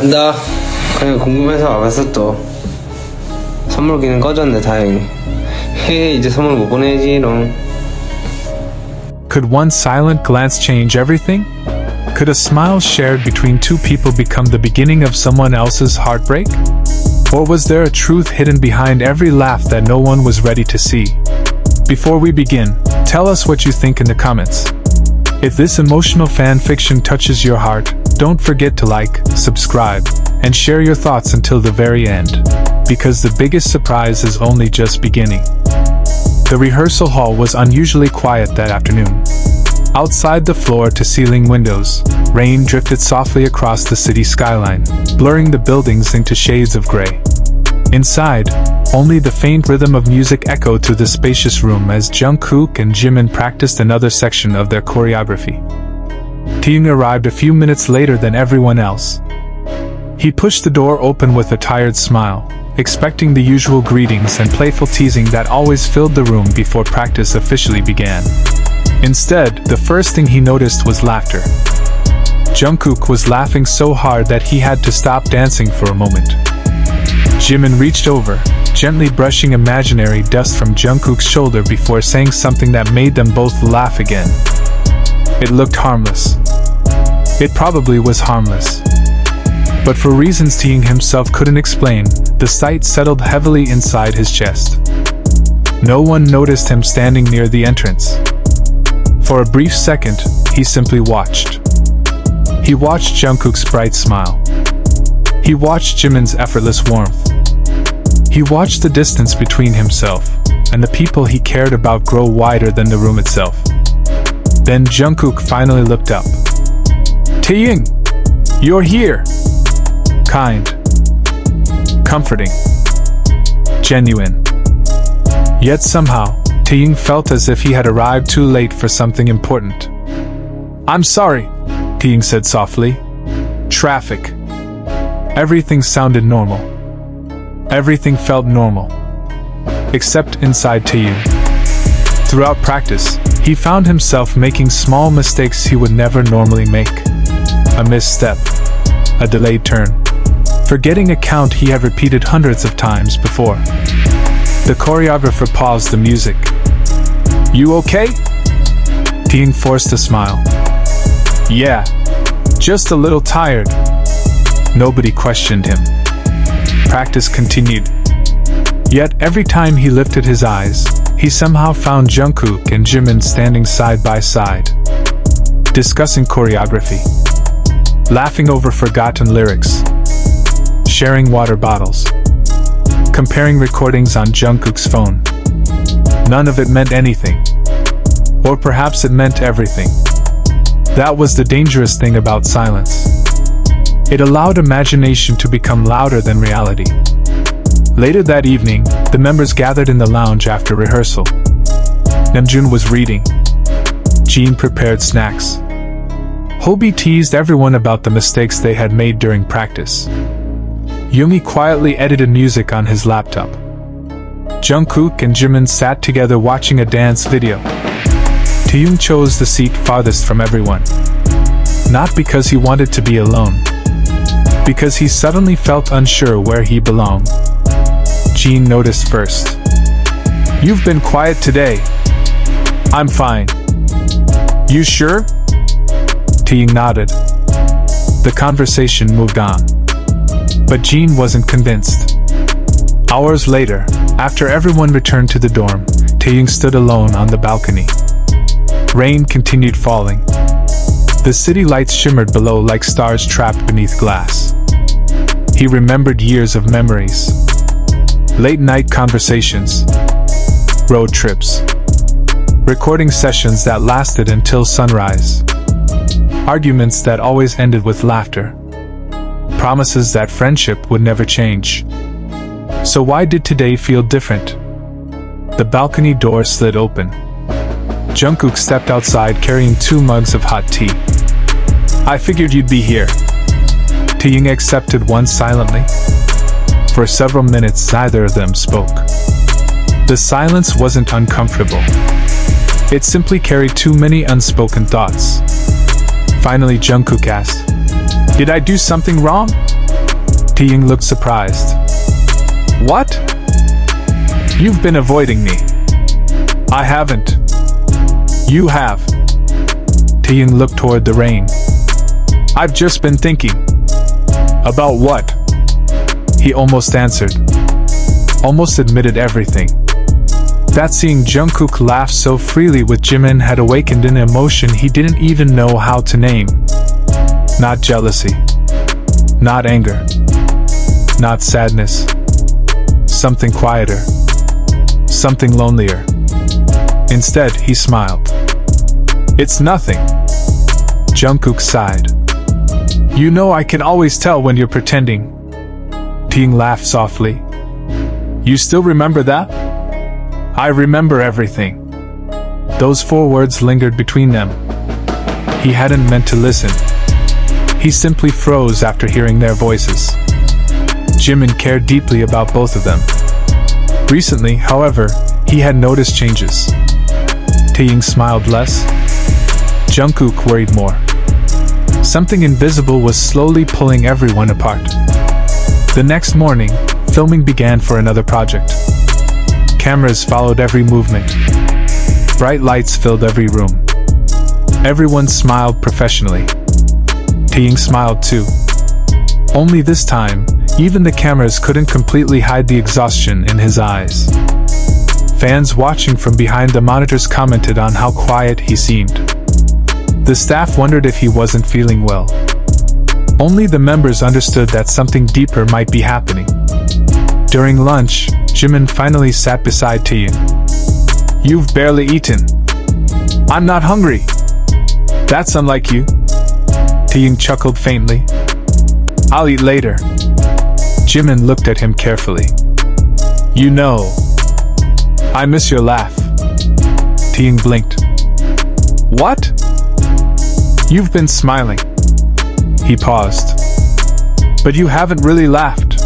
간다. 그냥 궁금해서 와봤어 또. 선물기는 꺼졌네 다행히. 헤 이제 선물 못 보내지 너. Could one silent glance change everything? Could a smile shared between two people become the beginning of someone else's heartbreak? Or was there a truth hidden behind every laugh that no one was ready to see? Before we begin, tell us what you think in the comments. If this emotional fan fiction touches your heart, don't forget to like, subscribe, and share your thoughts until the very end, because the biggest surprise is only just beginning. The rehearsal hall was unusually quiet that afternoon. Outside the floor-to-ceiling windows, rain drifted softly across the city skyline, blurring the buildings into shades of gray. Inside, only the faint rhythm of music echoed through the spacious room as Jungkook and Jimin practiced another section of their choreography. TAEHYUNG arrived a few minutes later than everyone else. He pushed the door open with a tired smile, expecting the usual greetings and playful teasing that always filled the room before practice officially began. Instead, the first thing he noticed was laughter. Jungkook was laughing so hard that he had to stop dancing for a moment. Jimin reached over, gently brushing imaginary dust from Jungkook's shoulder before saying something that made them both laugh again. It looked harmless. It probably was harmless. But for reasons TAEHYUNG himself couldn't explain, the sight settled heavily inside his chest. No one noticed him standing near the entrance. For a brief second, he simply watched. He watched Jungkook's bright smile. He watched Jimin's effortless warmth. He watched the distance between himself and the people he cared about grow wider than the room itself. Then Jungkook finally looked up. TAEHYUNG, you're here! Kind, comforting, genuine. Yet somehow, TAEHYUNG felt as if he had arrived too late for something important. I'm sorry, TAEHYUNG said softly. Traffic. Everything sounded normal. Everything felt normal. Except inside TAEHYUNG. Throughout practice, he found himself making small mistakes he would never normally make. A misstep. A delayed turn. Forgetting a count he had repeated hundreds of times before. The choreographer paused the music. You okay? TAEHYUNG forced a smile. Yeah, just a little tired. Nobody questioned him. Practice continued. Yet every time he lifted his eyes, he somehow found Jungkook and Jimin standing side by side, discussing choreography, laughing over forgotten lyrics, sharing water bottles, comparing recordings on Jungkook's phone. None of it meant anything. Or perhaps it meant everything. That was the dangerous thing about silence. It allowed imagination to become louder than reality. Later that evening, the members gathered in the lounge after rehearsal. Namjoon was reading. Jin prepared snacks. Hobi teased everyone about the mistakes they had made during practice. Yoongi quietly edited music on his laptop. Jungkook and Jimin sat together watching a dance video. TAEHYUNG chose the seat farthest from everyone. Not because he wanted to be alone. Because he suddenly felt unsure where he belonged. Jin noticed first. You've been quiet today. I'm fine. You sure? TAEHYUNG nodded. The conversation moved on. But Jin wasn't convinced. Hours later, after everyone returned to the dorm, TAEHYUNG stood alone on the balcony. Rain continued falling. The city lights shimmered below like stars trapped beneath glass. He remembered years of memories. Late-night conversations. Road trips. Recording sessions that lasted until sunrise. Arguments that always ended with laughter. Promises that friendship would never change. So why did today feel different? The balcony door slid open. Jungkook stepped outside carrying 2 mugs of hot tea. I figured you'd be here. TAEHYUNG accepted one silently. For several minutes neither of them spoke. The silence wasn't uncomfortable. It simply carried too many unspoken thoughts. Finally Jungkook asked, Did I do something wrong? Taehyung looked surprised. What? You've been avoiding me. I haven't. You have. Taehyung looked toward the rain. I've just been thinking. About what? He almost answered. Almost admitted everything. That seeing Jungkook laugh so freely with Jimin had awakened an emotion he didn't even know how to name. Not jealousy. Not anger. Not sadness. Something quieter. Something lonelier. Instead, he smiled. It's nothing. Jungkook sighed. You know I can always tell when you're pretending. Taehyung laughed softly. You still remember that? I remember everything. Those 4 words lingered between them. He hadn't meant to listen. He simply froze after hearing their voices. Jimin cared deeply about both of them. Recently, however, he had noticed changes. Taehyung smiled less. Jungkook worried more. Something invisible was slowly pulling everyone apart. The next morning, filming began for another project. Cameras followed every movement. Bright lights filled every room. Everyone smiled professionally. Taehyung smiled too. Only this time, even the cameras couldn't completely hide the exhaustion in his eyes. Fans watching from behind the monitors commented on how quiet he seemed. The staff wondered if he wasn't feeling well. Only the members understood that something deeper might be happening. During lunch, Jimin finally sat beside Taehyung. You've barely eaten. I'm not hungry. That's unlike you. Taehyung chuckled faintly. I'll eat later. Jimin looked at him carefully. You know, I miss your laugh. Taehyung blinked. What? You've been smiling. He paused. But you haven't really laughed.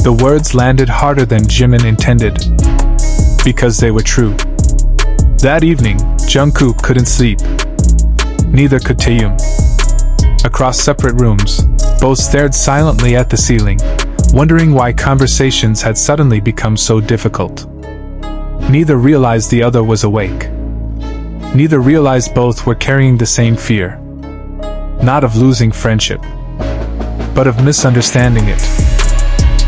The words landed harder than Jimin intended. Because they were true. That evening, Jungkook couldn't sleep. Neither could Taehyung. Across separate rooms, both stared silently at the ceiling, wondering why conversations had suddenly become so difficult. Neither realized the other was awake. Neither realized both were carrying the same fear. Not of losing friendship, but of misunderstanding it.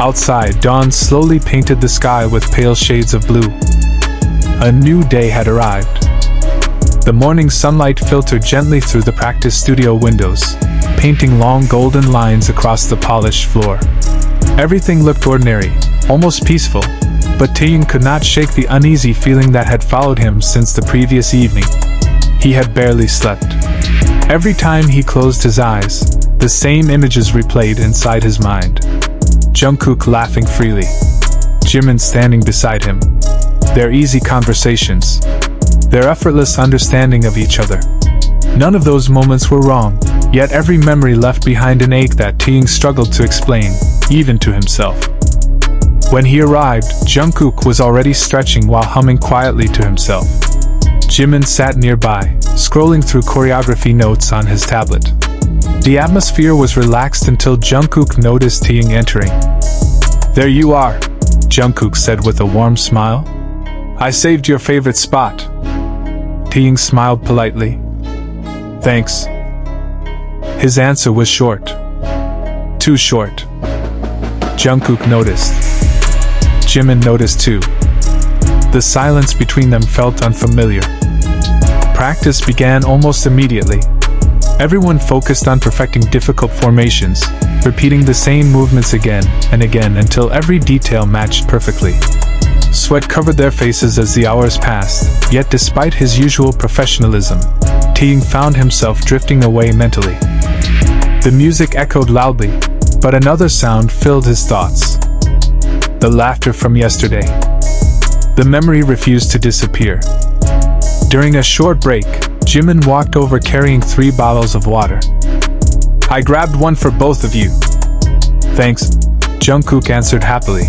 Outside, dawn slowly painted the sky with pale shades of blue. A new day had arrived. The morning sunlight filtered gently through the practice studio windows, painting long golden lines across the polished floor. Everything looked ordinary, almost peaceful, but Taehyung could not shake the uneasy feeling that had followed him since the previous evening. He had barely slept. Every time he closed his eyes, the same images replayed inside his mind. Jungkook laughing freely. Jimin standing beside him. Their easy conversations. Their effortless understanding of each other. None of those moments were wrong, yet every memory left behind an ache that Taehyung struggled to explain, even to himself. When he arrived, Jungkook was already stretching while humming quietly to himself. Jimin sat nearby, scrolling through choreography notes on his tablet. The atmosphere was relaxed until Jungkook noticed Taehyung entering. There you are, Jungkook said with a warm smile. I saved your favorite spot. Taehyung smiled politely. Thanks. His answer was short. Too short. Jungkook noticed. Jimin noticed too. The silence between them felt unfamiliar. Practice began almost immediately. Everyone focused on perfecting difficult formations, repeating the same movements again and again until every detail matched perfectly. Sweat covered their faces as the hours passed, yet despite his usual professionalism, Taehyung found himself drifting away mentally. The music echoed loudly, but another sound filled his thoughts. The laughter from yesterday. The memory refused to disappear. During a short break, Jimin walked over carrying 3 bottles of water. I grabbed one for both of you. Thanks, Jungkook answered happily.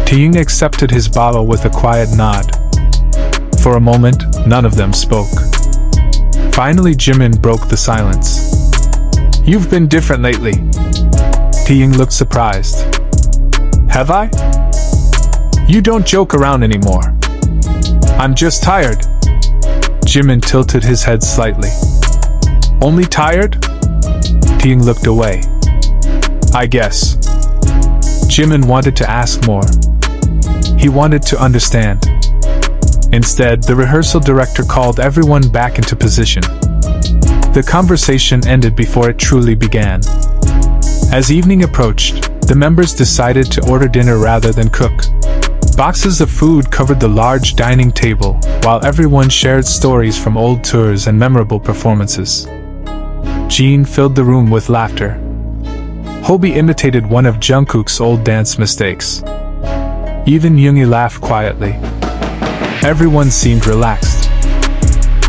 Taehyung accepted his bottle with a quiet nod. For a moment, none of them spoke. Finally, Jimin broke the silence. You've been different lately. Taehyung looked surprised. Have I? You don't joke around anymore. I'm just tired. Jimin tilted his head slightly. Only tired? Taehyung looked away. I guess. Jimin wanted to ask more. He wanted to understand. Instead, the rehearsal director called everyone back into position. The conversation ended before it truly began. As evening approached, the members decided to order dinner rather than cook. Boxes of food covered the large dining table, while everyone shared stories from old tours and memorable performances. Jin filled the room with laughter. Hobi imitated one of Jungkook's old dance mistakes. Even Yoongi laughed quietly. Everyone seemed relaxed.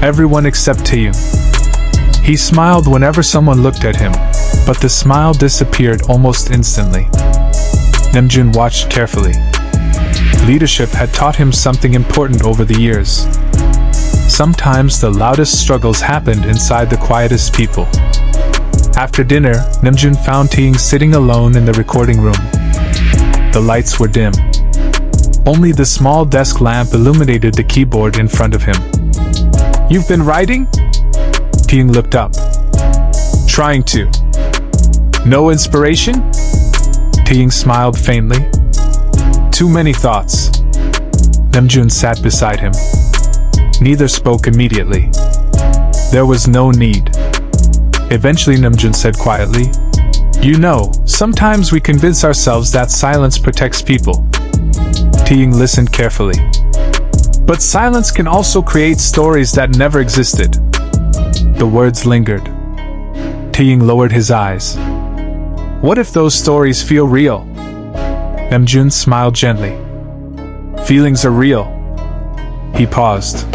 Everyone except Taehyung. He smiled whenever someone looked at him, but the smile disappeared almost instantly. Namjoon watched carefully. Leadership had taught him something important over the years. Sometimes the loudest struggles happened inside the quietest people. After dinner, Namjoon found Taehyung sitting alone in the recording room. The lights were dim. Only the small desk lamp illuminated the keyboard in front of him. You've been writing? Taehyung looked up. Trying to. No inspiration? Taehyung smiled faintly. Too many thoughts. Namjoon sat beside him. Neither spoke immediately. There was no need. Eventually Namjoon said quietly, You know, sometimes we convince ourselves that silence protects people. Taehyung listened carefully. But silence can also create stories that never existed. The words lingered. Taehyung lowered his eyes. What if those stories feel real? Namjoon smiled gently. Feelings are real. He paused.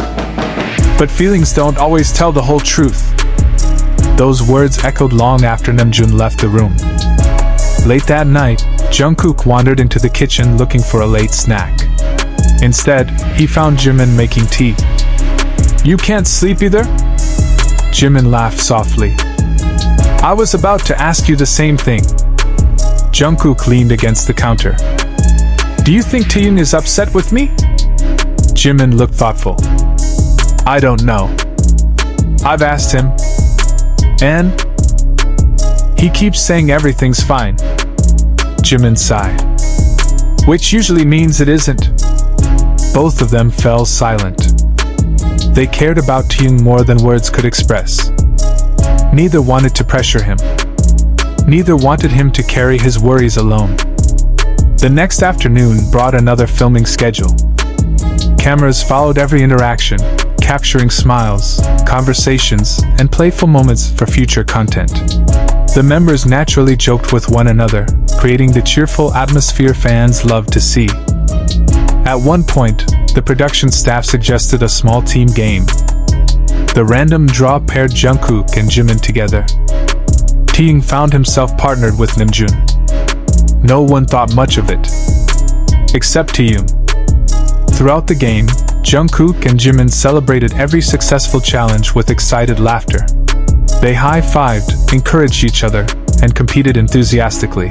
But feelings don't always tell the whole truth. Those words echoed long after Namjoon left the room. Late that night, Jungkook wandered into the kitchen looking for a late snack. Instead, he found Jimin making tea. You can't sleep either? Jimin laughed softly. I was about to ask you the same thing. Jungkook leaned against the counter. Do you think Taehyung is upset with me? Jimin looked thoughtful. I don't know. I've asked him. And? He keeps saying everything's fine. Jimin sighed. Which usually means it isn't. Both of them fell silent. They cared about Taehyung more than words could express. Neither wanted to pressure him. Neither wanted him to carry his worries alone. The next afternoon brought another filming schedule. Cameras followed every interaction, capturing smiles, conversations, and playful moments for future content. The members naturally joked with one another, creating the cheerful atmosphere fans love to see. At one point, the production staff suggested a small team game. The random draw paired Jungkook and Jimin together. Taehyung found himself partnered with Namjoon. No one thought much of it. Except Taehyung. Throughout the game, Jungkook and Jimin celebrated every successful challenge with excited laughter. They high-fived, encouraged each other, and competed enthusiastically.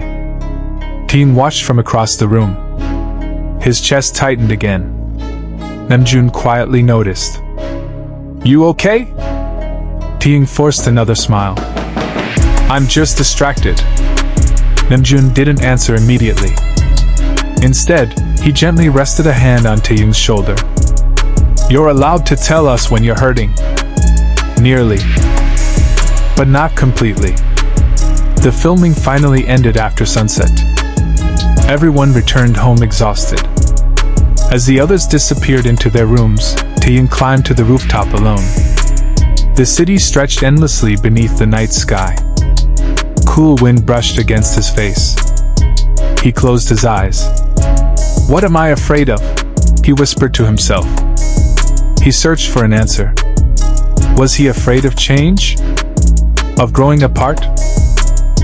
Taehyung watched from across the room. His chest tightened again. Namjoon quietly noticed. You okay? Taehyung forced another smile. I'm just distracted. Namjoon didn't answer immediately. Instead, he gently rested a hand on Taehyung's shoulder. You're allowed to tell us when you're hurting. Nearly. But not completely. The filming finally ended after sunset. Everyone returned home exhausted. As the others disappeared into their rooms, Taehyung climbed to the rooftop alone. The city stretched endlessly beneath the night sky. Cool wind brushed against his face. He closed his eyes. What am I afraid of? He whispered to himself. He searched for an answer. Was he afraid of change? Of growing apart?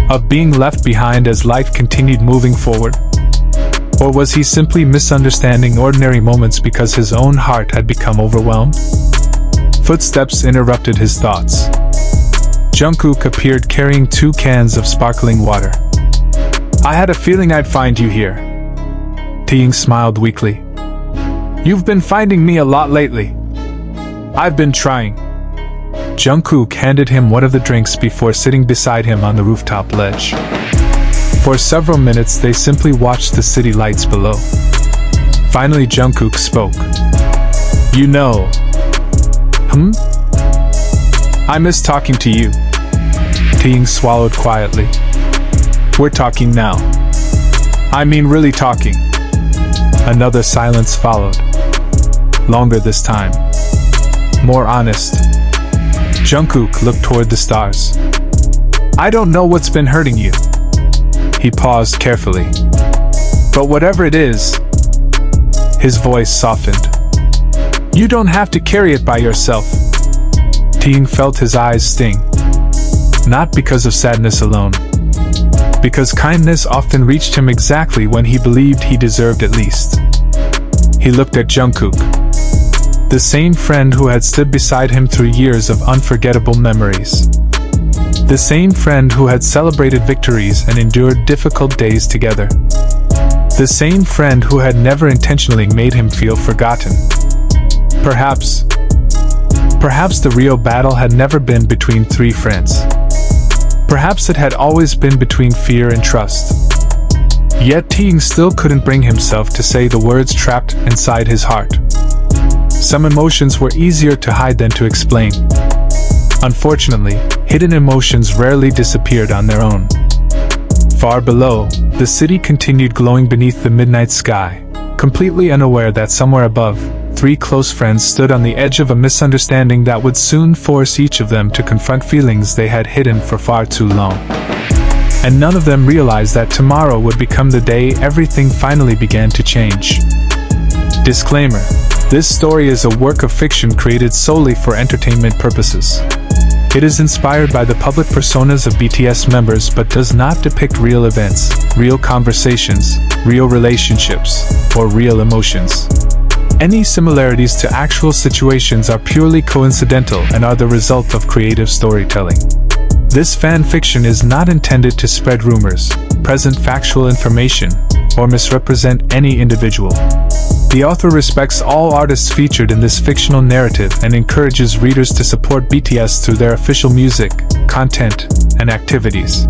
Of being left behind as life continued moving forward? Or was he simply misunderstanding ordinary moments because his own heart had become overwhelmed? Footsteps interrupted his thoughts. Jungkook appeared carrying 2 cans of sparkling water. had a feeling I'd find you here. Taehyung smiled weakly. You've been finding me a lot lately. I've been trying. Jungkook handed him one of the drinks before sitting beside him on the rooftop ledge. For several minutes they simply watched the city lights below. Finally Jungkook spoke. You know. I miss talking to you. Taehyung swallowed quietly. We're talking now. I mean really talking. Another silence followed. Longer this time. More honest. Jungkook looked toward the stars. I don't know what's been hurting you. He paused carefully. But whatever it is, his voice softened. You don't have to carry it by yourself. Taehyung felt his eyes sting. Not because of sadness alone. Because kindness often reached him exactly when he believed he deserved it least. He looked at Jungkook. The same friend who had stood beside him through years of unforgettable memories. The same friend who had celebrated victories and endured difficult days together. The same friend who had never intentionally made him feel forgotten. Perhaps the real battle had never been between three friends. Perhaps it had always been between fear and trust. Yet Taehyung still couldn't bring himself to say the words trapped inside his heart. Some emotions were easier to hide than to explain. Unfortunately, hidden emotions rarely disappeared on their own. Far below, the city continued glowing beneath the midnight sky, completely unaware that somewhere above, three close friends stood on the edge of a misunderstanding that would soon force each of them to confront feelings they had hidden for far too long. And none of them realized that tomorrow would become the day everything finally began to change. Disclaimer: this story is a work of fiction created solely for entertainment purposes. It is inspired by the public personas of BTS members but does not depict real events, real conversations, real relationships, or real emotions. Any similarities to actual situations are purely coincidental and are the result of creative storytelling. This fan fiction is not intended to spread rumors, present factual information, or misrepresent any individual. The author respects all artists featured in this fictional narrative and encourages readers to support BTS through their official music, content, and activities.